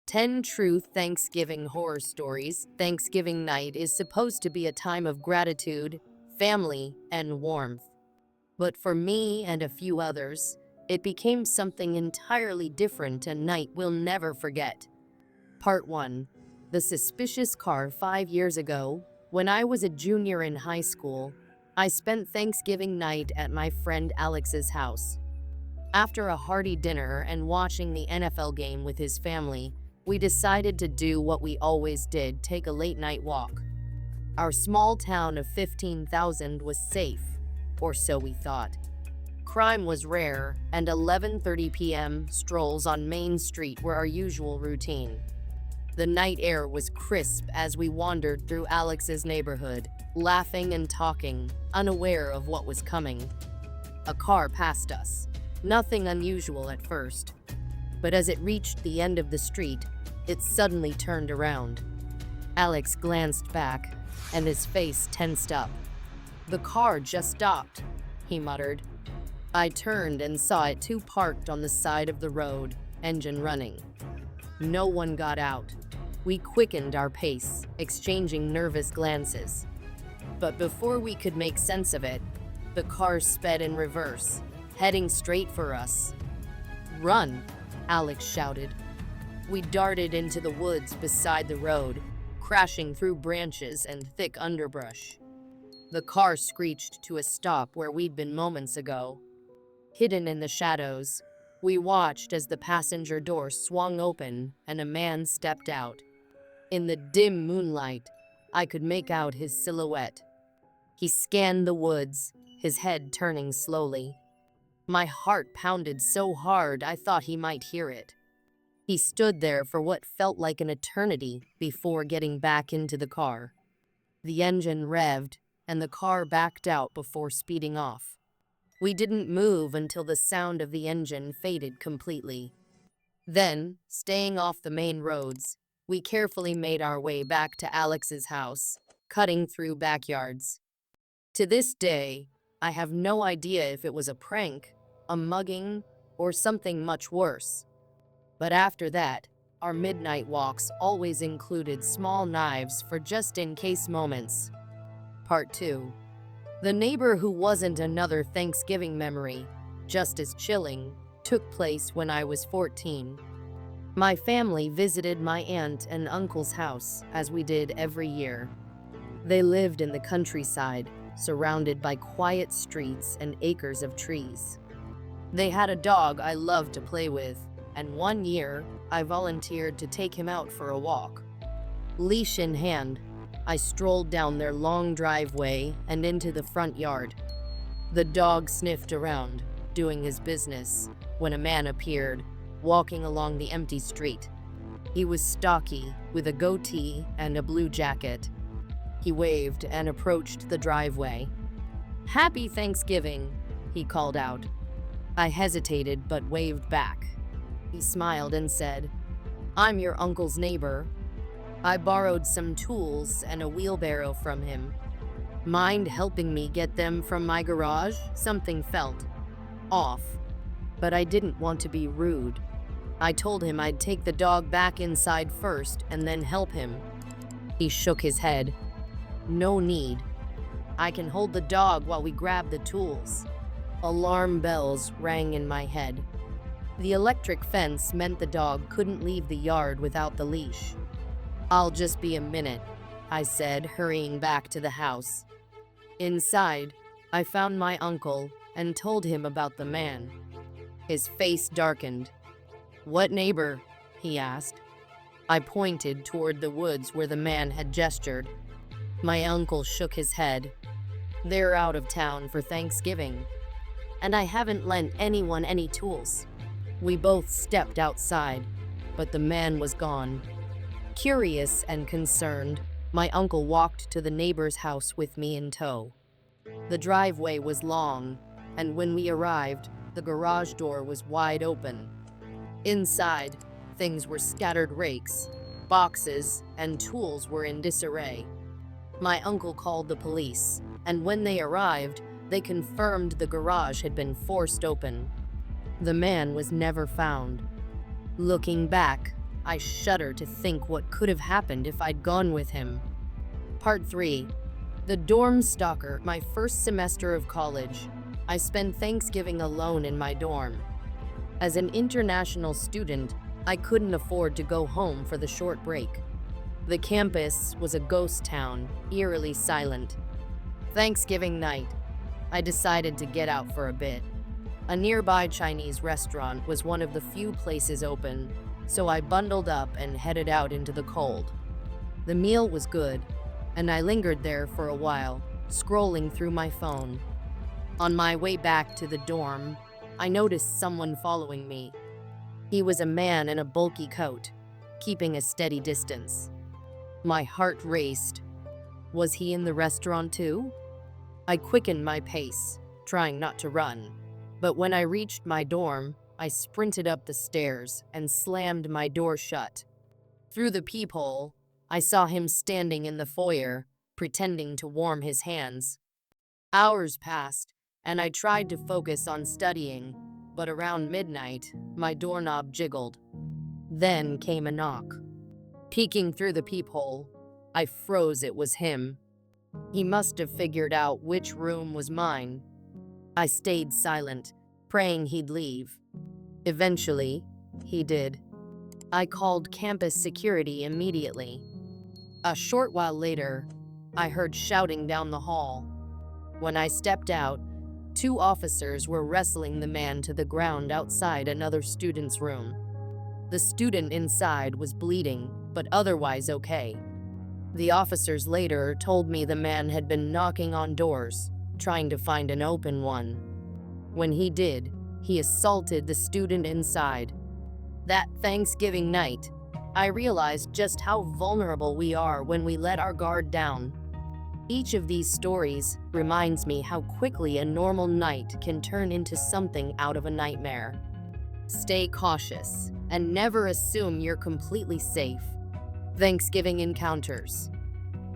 10 True Thanksgiving Horror Stories. Thanksgiving night is supposed to be a time of gratitude, family, and warmth. But for me and a few others, it became something entirely different, a night we'll never forget. Part 1. The suspicious car. 5 years ago, when I was a junior in high school, I spent Thanksgiving night at my friend Alex's house. After a hearty dinner and watching the NFL game with his family, we decided to do what we always did, take a late-night walk. Our small town of 15,000 was safe, or so we thought. Crime was rare, and 11:30 p.m. strolls on Main Street were our usual routine. The night air was crisp as we wandered through Alex's neighborhood, laughing and talking, unaware of what was coming. A car passed us. Nothing unusual at first. But as it reached the end of the street, it suddenly turned around. Alex glanced back, and his face tensed up. "The car just stopped," he muttered. I turned and saw it too, parked on the side of the road, engine running. No one got out. We quickened our pace, exchanging nervous glances. But before we could make sense of it, the car sped in reverse, heading straight for us. "Run!" Alex shouted. We darted into the woods beside the road, crashing through branches and thick underbrush. The car screeched to a stop where we'd been moments ago. Hidden in the shadows, we watched as the passenger door swung open and a man stepped out. In the dim moonlight, I could make out his silhouette. He scanned the woods, his head turning slowly. My heart pounded so hard I thought he might hear it. He stood there for what felt like an eternity before getting back into the car. The engine revved, and the car backed out before speeding off. We didn't move until the sound of the engine faded completely. Then, staying off the main roads, we carefully made our way back to Alex's house, cutting through backyards. To this day, I have no idea if it was a prank, a mugging, or something much worse. But after that, our midnight walks always included small knives for just-in-case moments. Part 2. The neighbor who wasn't. Another Thanksgiving memory, just as chilling, took place when I was 14. My family visited my aunt and uncle's house, as we did every year. They lived in the countryside, surrounded by quiet streets and acres of trees. They had a dog I loved to play with, and one year, I volunteered to take him out for a walk. Leash in hand, I strolled down their long driveway and into the front yard. The dog sniffed around, doing his business, when a man appeared, walking along the empty street. He was stocky, with a goatee and a blue jacket. He waved and approached the driveway. "Happy Thanksgiving," he called out. I hesitated but waved back. He smiled and said, "I'm your uncle's neighbor." I borrowed some tools and a wheelbarrow from him. "Mind helping me get them from my garage?" Something felt off, but I didn't want to be rude. I told him I'd take the dog back inside first and then help him. He shook his head. "No need. I can hold the dog while we grab the tools." Alarm bells rang in my head. The electric fence meant the dog couldn't leave the yard without the leash. "I'll just be a minute," I said, hurrying back to the house. Inside, I found my uncle and told him about the man. His face darkened. "What neighbor?" he asked. I pointed toward the woods where the man had gestured. My uncle shook his head. "They're out of town for Thanksgiving, and I haven't lent anyone any tools." We both stepped outside, but the man was gone. Curious and concerned, my uncle walked to the neighbor's house with me in tow. The driveway was long, and when we arrived, the garage door was wide open. Inside, things were scattered. Rakes, boxes, and tools were in disarray. My uncle called the police, and when they arrived, they confirmed the garage had been forced open. The man was never found. Looking back, I shudder to think what could have happened if I'd gone with him. Part 3. The Dorm Stalker. My first semester of college, I spent Thanksgiving alone in my dorm. As an international student, I couldn't afford to go home for the short break. The campus was a ghost town, eerily silent. Thanksgiving night, I decided to get out for a bit. A nearby Chinese restaurant was one of the few places open, so I bundled up and headed out into the cold. The meal was good, and I lingered there for a while, scrolling through my phone. On my way back to the dorm, I noticed someone following me. He was a man in a bulky coat, keeping a steady distance. My heart raced. Was he in the restaurant too? I quickened my pace, trying not to run. But when I reached my dorm, I sprinted up the stairs and slammed my door shut. Through the peephole, I saw him standing in the foyer, pretending to warm his hands. Hours passed, and I tried to focus on studying, but around midnight, my doorknob jiggled. Then came a knock. Peeking through the peephole, I froze. It was him. He must have figured out which room was mine. I stayed silent, praying he'd leave. Eventually, he did. I called campus security immediately. A short while later, I heard shouting down the hall. When I stepped out, 2 officers were wrestling the man to the ground outside another student's room. The student inside was bleeding, but otherwise okay. The officers later told me the man had been knocking on doors, trying to find an open one. When he did, he assaulted the student inside. That Thanksgiving night, I realized just how vulnerable we are when we let our guard down. Each of these stories reminds me how quickly a normal night can turn into something out of a nightmare. Stay cautious and never assume you're completely safe. Thanksgiving Encounters.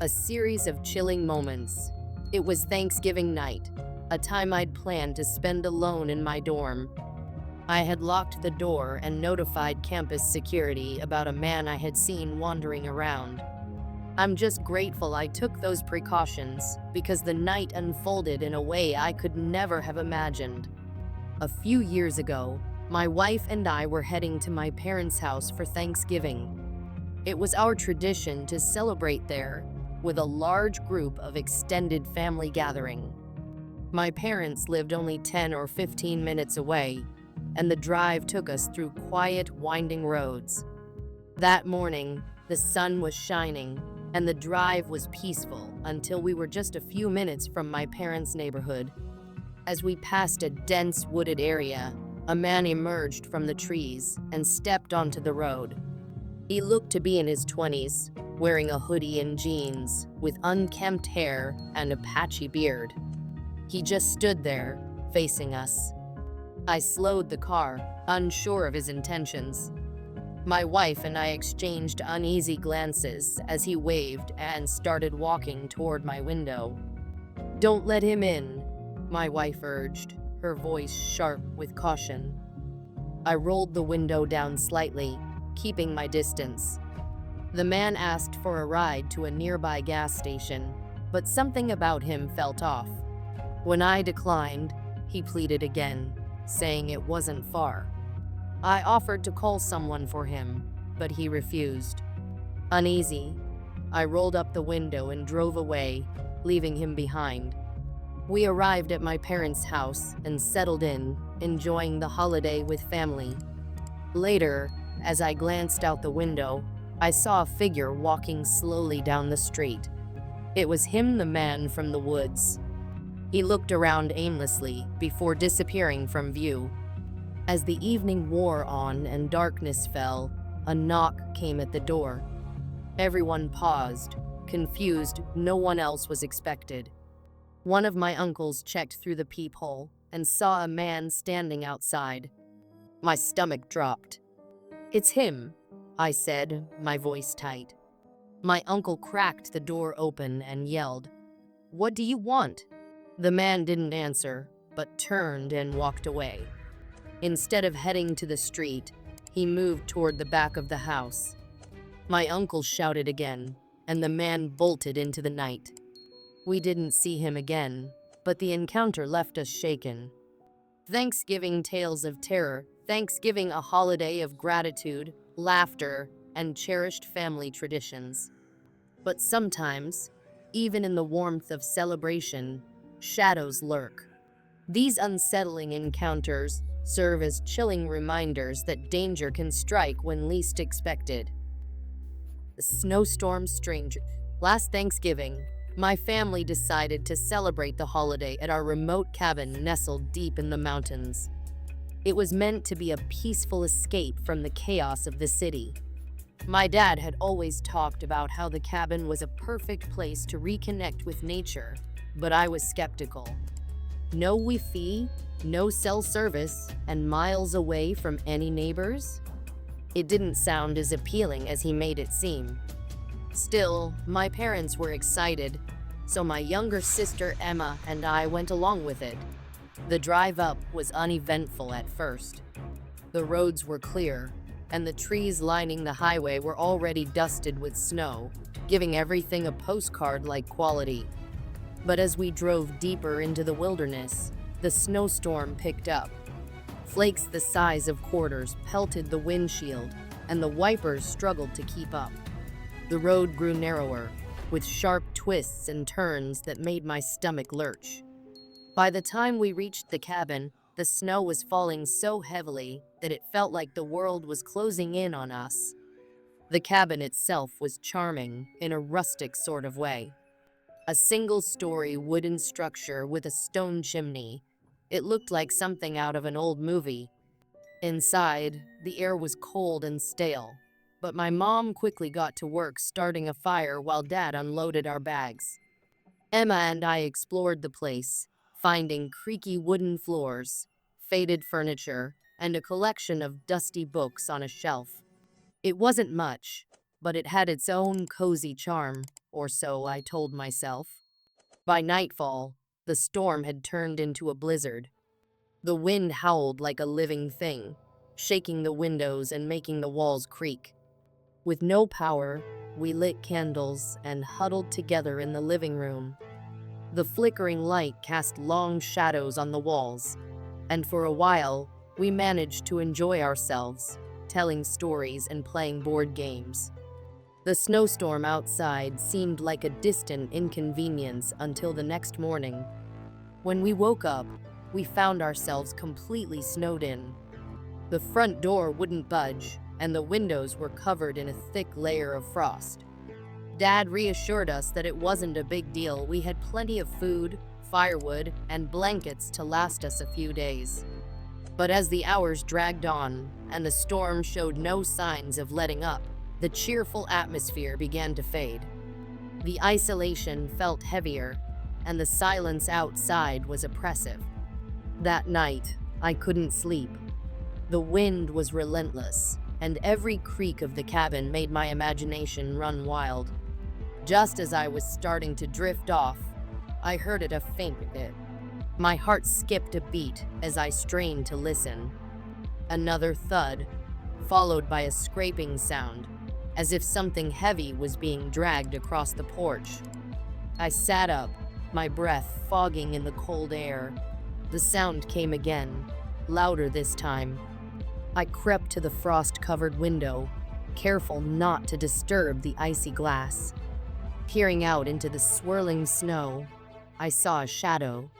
A series of chilling moments. It was Thanksgiving night, a time I'd planned to spend alone in my dorm. I had locked the door and notified campus security about a man I had seen wandering around. I'm just grateful I took those precautions because the night unfolded in a way I could never have imagined. A few years ago, my wife and I were heading to my parents' house for Thanksgiving. It was our tradition to celebrate there with a large group of extended family gathering. My parents lived only 10 or 15 minutes away, and the drive took us through quiet, winding roads. That morning, the sun was shining, and the drive was peaceful until we were just a few minutes from my parents' neighborhood. As we passed a dense wooded area, a man emerged from the trees and stepped onto the road. He looked to be in his 20s, wearing a hoodie and jeans, with unkempt hair and a patchy beard. He just stood there, facing us. I slowed the car, unsure of his intentions. My wife and I exchanged uneasy glances as he waved and started walking toward my window. "Don't let him in," my wife urged, her voice sharp with caution. I rolled the window down slightly, keeping my distance. The man asked for a ride to a nearby gas station, but something about him felt off. When I declined, he pleaded again, saying it wasn't far. I offered to call someone for him, but he refused. Uneasy, I rolled up the window and drove away, leaving him behind. We arrived at my parents' house and settled in, enjoying the holiday with family. Later, as I glanced out the window, I saw a figure walking slowly down the street. It was him, the man from the woods. He looked around aimlessly before disappearing from view. As the evening wore on and darkness fell, a knock came at the door. Everyone paused, confused. No one else was expected. One of my uncles checked through the peephole and saw a man standing outside. My stomach dropped. "It's him," I said, my voice tight. My uncle cracked the door open and yelled, "What do you want?" The man didn't answer, but turned and walked away. Instead of heading to the street, He moved toward the back of the house. My uncle shouted again, and the man bolted into the night. We didn't see him again, but the encounter left us shaken. Thanksgiving tales of terror, Thanksgiving a holiday of gratitude, laughter, and cherished family traditions. But sometimes, even in the warmth of celebration, shadows lurk. These unsettling encounters serve as chilling reminders that danger can strike when least expected. The snowstorm stranger. Last Thanksgiving, my family decided to celebrate the holiday at our remote cabin nestled deep in the mountains. It was meant to be a peaceful escape from the chaos of the city. My dad had always talked about how the cabin was a perfect place to reconnect with nature, but I was skeptical. No Wi-Fi, no cell service, and miles away from any neighbors? It didn't sound as appealing as he made it seem. Still, my parents were excited, so my younger sister Emma and I went along with it. The drive up was uneventful at first. The roads were clear, and the trees lining the highway were already dusted with snow, giving everything a postcard-like quality. But as we drove deeper into the wilderness, the snowstorm picked up. Flakes the size of quarters pelted the windshield, and the wipers struggled to keep up. The road grew narrower, with sharp twists and turns that made my stomach lurch. By the time we reached the cabin, the snow was falling so heavily that it felt like the world was closing in on us. The cabin itself was charming in a rustic sort of way. A single-story wooden structure with a stone chimney. It looked like something out of an old movie. Inside, the air was cold and stale, but my mom quickly got to work starting a fire while Dad unloaded our bags. Emma and I explored the place, finding creaky wooden floors, faded furniture, and a collection of dusty books on a shelf. It wasn't much, but it had its own cozy charm, or so I told myself. By nightfall, the storm had turned into a blizzard. The wind howled like a living thing, shaking the windows and making the walls creak. With no power, we lit candles and huddled together in the living room. The flickering light cast long shadows on the walls, and for a while, we managed to enjoy ourselves, telling stories and playing board games. The snowstorm outside seemed like a distant inconvenience until the next morning. When we woke up, we found ourselves completely snowed in. The front door wouldn't budge, and the windows were covered in a thick layer of frost. Dad reassured us that it wasn't a big deal. We had plenty of food, firewood, and blankets to last us a few days. But as the hours dragged on, and the storm showed no signs of letting up, the cheerful atmosphere began to fade. The isolation felt heavier, and the silence outside was oppressive. That night, I couldn't sleep. The wind was relentless, and every creak of the cabin made my imagination run wild. Just as I was starting to drift off, I heard a faint bit. My heart skipped a beat as I strained to listen. Another thud, followed by a scraping sound, as if something heavy was being dragged across the porch. I sat up, my breath fogging in the cold air. The sound came again, louder this time. I crept to the frost-covered window, careful not to disturb the icy glass. Peering out into the swirling snow, I saw a shadow.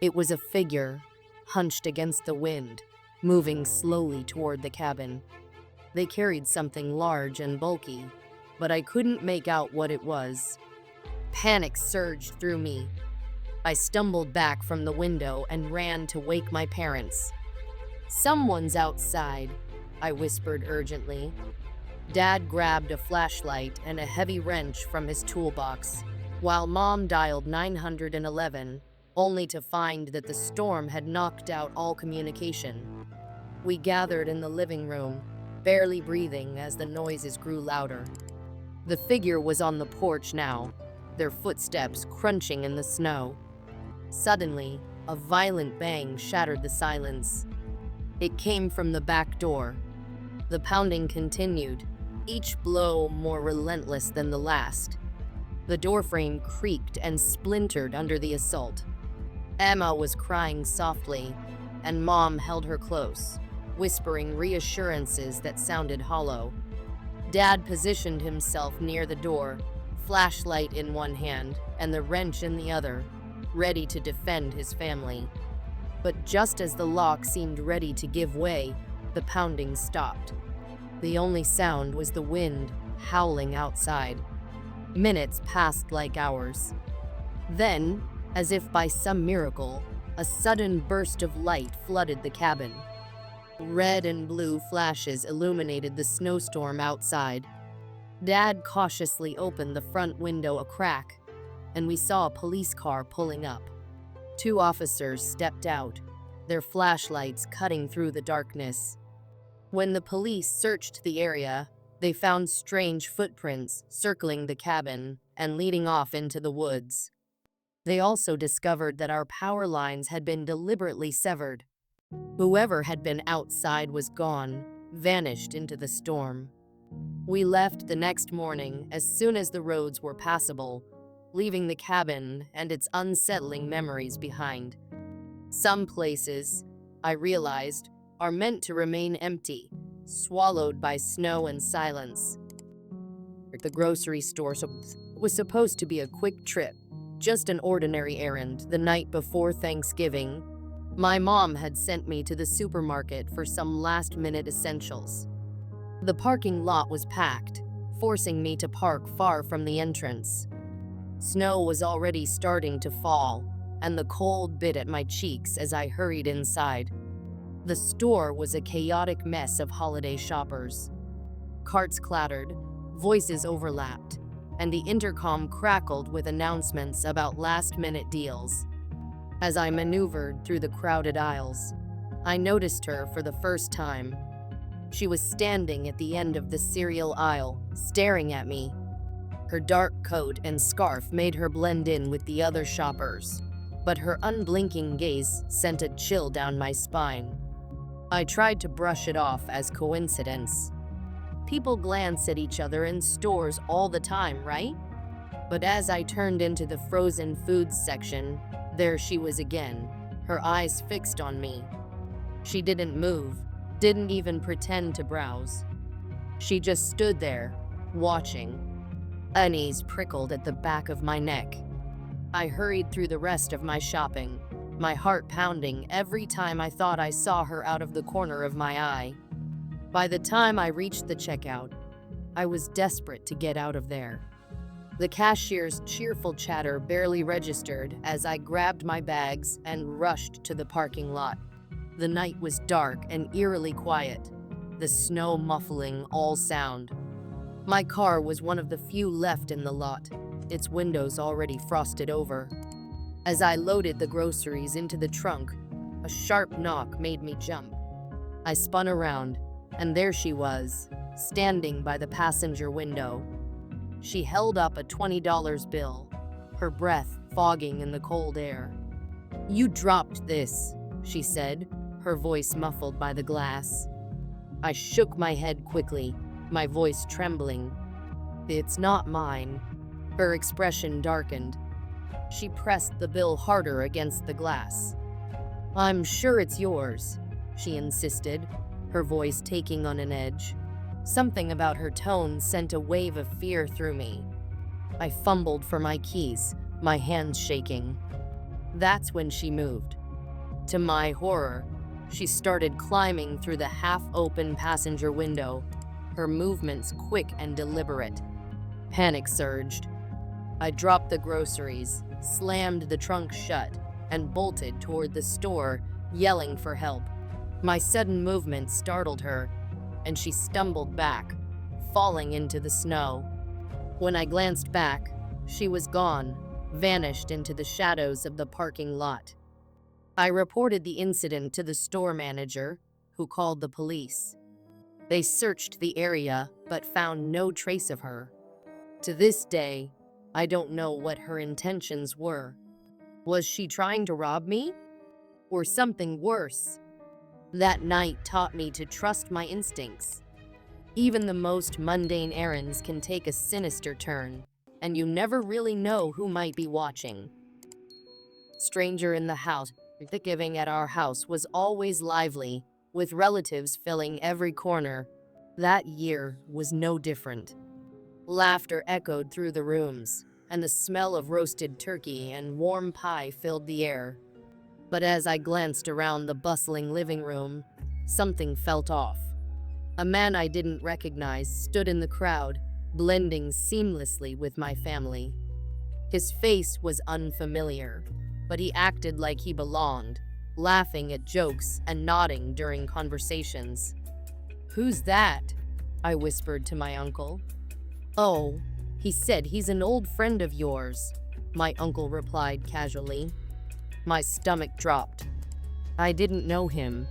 It was a figure, hunched against the wind, moving slowly toward the cabin. They carried something large and bulky, but I couldn't make out what it was. Panic surged through me. I stumbled back from the window and ran to wake my parents. "Someone's outside," I whispered urgently. Dad grabbed a flashlight and a heavy wrench from his toolbox, while Mom dialed 911, only to find that the storm had knocked out all communication. We gathered in the living room, barely breathing as the noises grew louder. The figure was on the porch now, their footsteps crunching in the snow. Suddenly, a violent bang shattered the silence. It came from the back door. The pounding continued, each blow more relentless than the last. The doorframe creaked and splintered under the assault. Emma was crying softly, and Mom held her close, whispering reassurances that sounded hollow. Dad positioned himself near the door, flashlight in one hand and the wrench in the other, ready to defend his family. But just as the lock seemed ready to give way, the pounding stopped. The only sound was the wind howling outside. Minutes passed like hours. Then, as if by some miracle, a sudden burst of light flooded the cabin. Red and blue flashes illuminated the snowstorm outside. Dad cautiously opened the front window a crack, and we saw a police car pulling up. 2 officers stepped out, their flashlights cutting through the darkness. When the police searched the area, they found strange footprints circling the cabin and leading off into the woods. They also discovered that our power lines had been deliberately severed. Whoever had been outside was gone, vanished into the storm. We left the next morning as soon as the roads were passable, leaving the cabin and its unsettling memories behind. Some places, I realized, are meant to remain empty, swallowed by snow and silence. The grocery store was supposed to be a quick trip, just an ordinary errand. The night before Thanksgiving, my mom had sent me to the supermarket for some last-minute essentials. The parking lot was packed, forcing me to park far from the entrance. Snow was already starting to fall, and the cold bit at my cheeks as I hurried inside. The store was a chaotic mess of holiday shoppers. Carts clattered, voices overlapped, and the intercom crackled with announcements about last-minute deals. As I maneuvered through the crowded aisles, I noticed her for the first time. She was standing at the end of the cereal aisle, staring at me. Her dark coat and scarf made her blend in with the other shoppers, but her unblinking gaze sent a chill down my spine. I tried to brush it off as coincidence. People glance at each other in stores all the time, right? But as I turned into the frozen foods section, there she was again, her eyes fixed on me. She didn't move, didn't even pretend to browse. She just stood there, watching. Unease prickled at the back of my neck. I hurried through the rest of my shopping, my heart pounding every time I thought I saw her out of the corner of my eye. By the time I reached the checkout, I was desperate to get out of there. The cashier's cheerful chatter barely registered as I grabbed my bags and rushed to the parking lot. The night was dark and eerily quiet, the snow muffling all sound. My car was one of the few left in the lot, its windows already frosted over. As I loaded the groceries into the trunk, a sharp knock made me jump. I spun around, and there she was, standing by the passenger window. She held up a $20 bill, her breath fogging in the cold air. "You dropped this," she said, her voice muffled by the glass. I shook my head quickly, my voice trembling. "It's not mine." Her expression darkened. She pressed the bill harder against the glass. "I'm sure it's yours," she insisted, her voice taking on an edge. Something about her tone sent a wave of fear through me. I fumbled for my keys, my hands shaking. That's when she moved. To my horror, she started climbing through the half-open passenger window, her movements quick and deliberate. Panic surged. I dropped the groceries, slammed the trunk shut, and bolted toward the store, yelling for help. My sudden movement startled her, and she stumbled back, falling into the snow. When I glanced back, she was gone, vanished into the shadows of the parking lot. I reported the incident to the store manager, who called the police. They searched the area, but found no trace of her. To this day, I don't know what her intentions were. Was she trying to rob me? Or something worse? That night taught me to trust my instincts, Even the most mundane errands can take a sinister turn, and you never really know who might be watching. Stranger in the house. The giving at our house was always lively, with relatives filling every corner. That year was no different. Laughter echoed through the rooms, and the smell of roasted turkey and warm pie filled the air. But as I glanced around the bustling living room, something felt off. A man I didn't recognize stood in the crowd, blending seamlessly with my family. His face was unfamiliar, but he acted like he belonged, laughing at jokes and nodding during conversations. "Who's that?" I whispered to my uncle. "Oh," he said, "he's an old friend of yours," my uncle replied casually. My stomach dropped. I didn't know him.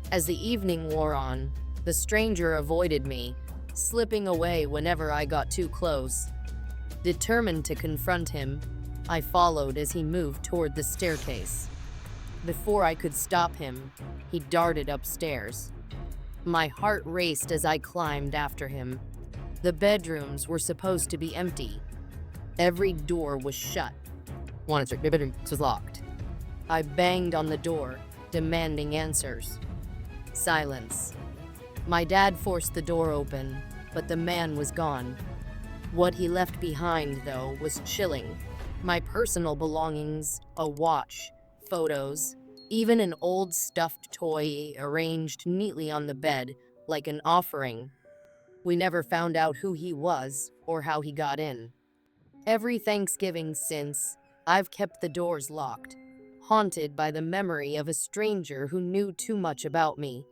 As the evening wore on, the stranger avoided me, slipping away whenever I got too close. Determined to confront him, I followed as he moved toward the staircase. Before I could stop him, he darted upstairs. My heart raced as I climbed after him. The bedrooms were supposed to be empty. Every door was shut. One bedroom was locked. I banged on the door, demanding answers. Silence. My dad forced the door open, but the man was gone. What he left behind, though, was chilling. My personal belongings, a watch, photos, even an old stuffed toy arranged neatly on the bed like an offering. We never found out who he was or how he got in. Every Thanksgiving since, I've kept the doors locked, haunted by the memory of a stranger who knew too much about me.